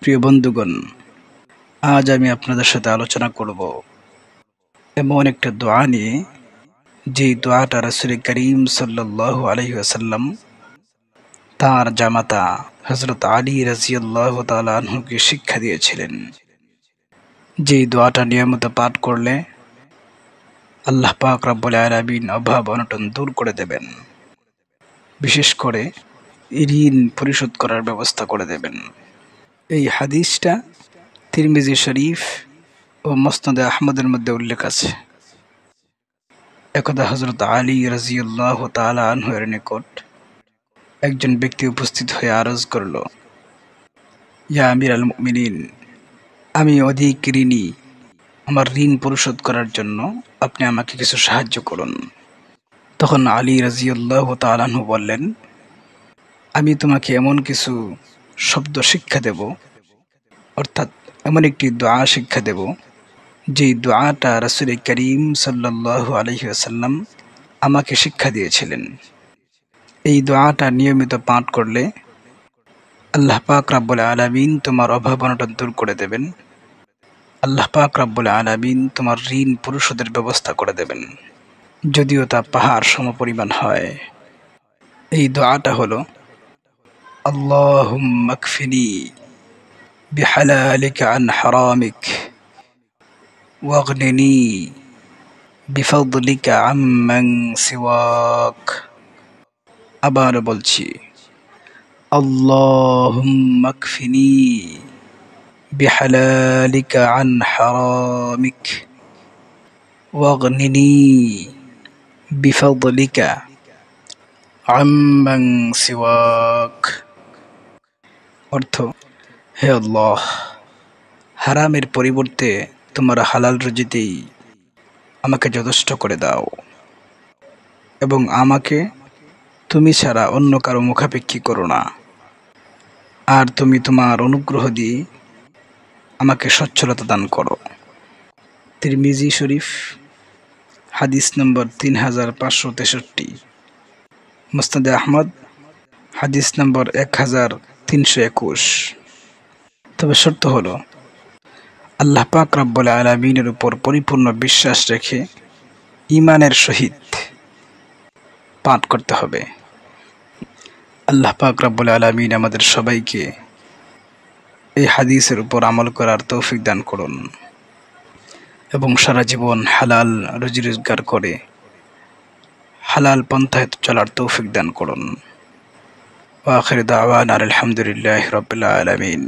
প্রিয় বন্ধুগণ, আজ আমি আপনাদের সাথে আলোচনা করব এমন একটা দোয়া নিয়ে, যে দোয়াটা রাসূল করিম সাল্লাল্লাহু আলাইহি ওয়াসাল্লাম তার জামাতা হযরত আলী রাদিয়াল্লাহু তাআলা আনহুকে শিক্ষা দিয়েছিলেন। যে দোয়াটা নিয়মিত পাঠ করলে আল্লাহ পাক রব্বুল আলামিন অভাব অনটন দূর করে দেবেন, বিশেষ করে ঋণ পরিশোধ করার ব্যবস্থা করে দেবেন। এই হাদিসটা তিরমিজি শরীফ ও মুসনাদে আহমদের মধ্যে উল্লেখ আছে। একদা হযরত আলী রাদিয়াল্লাহু তাআলা আনহু এর নিকট একজন ব্যক্তি উপস্থিত হয়ে আরজ করল, ইয়া আমিরাল মুমিনিন, আমি অধিক ঋণী, আমার ঋণ পরিশোধ করার জন্য আপনি আমাকে কিছু সাহায্য করুন। তখন আলী রাদিয়াল্লাহু তাআলা আনহু বললেন, আমি তোমাকে এমন কিছু শব্দ শিক্ষা দেব, অর্থাৎ এমন একটি দোয়া শিক্ষা দেব, যে দোয়াটা রাসূল করিম সাল্লাল্লাহু আলাইহি ওয়াসাল্লাম আমাকে শিক্ষা দিয়েছিলেন। এই দোয়াটা নিয়মিত পাঠ করলে আল্লাহ পাক রব্বুল আলামিন তোমার অভাব অনটন দূর করে দেবেন। আল্লাহ পাক রব্বুল আলামিন তোমার ঋণ পরিশোধের ব্যবস্থা করে দেবেন, যদিও তা পাহাড় সমপরিমাণ হয়। এই দোয়াটা হলো, আল্লাহুম্মা কফিনি বিহালালিকা আন হারামিক ওয়াগনিনি বিফদলিকা আম্মান সিওয়াক। আবার বলছি, اللهم اكفني بحلالك عن حرامك واغنني بفضلك عمن سواك। অর্থ, হে আল্লাহ, হারামের পরিবর্তে তোমার হালাল রুজিতেই আমাকে যথেষ্ট করে দাও, এবং আমাকে তুমি ছাড়া অন্য কারো মুখাপেক্ষী করো না, আর তুমি তোমার অনুগ্রহ দিয়ে আমাকে সচ্ছলতা দান করো। তিরমিজি শরীফ, হাদিস নম্বর 3563, মুসনাদে আহমদ, হাদিস নম্বর 1321। তবে শর্ত হলো, আল্লাহ পাক রব্বুল আলামিনের উপর পরিপূর্ণ বিশ্বাস রেখে ঈমানের সহিত পাঠ করতে হবে। আল্লাহ পাক রব্বুল আলামিন আমাদের সবাইকে এই হাদিসের উপর আমল করার তৌফিক দান করুন, এবং সারা জীবন হালাল রুজি রোজগার করে হালাল পন্থায় চলার তৌফিক দান করুন। ওয়া আখিরু দাওয়ানা আলহামদুলিল্লাহি রাব্বিল আলামিন।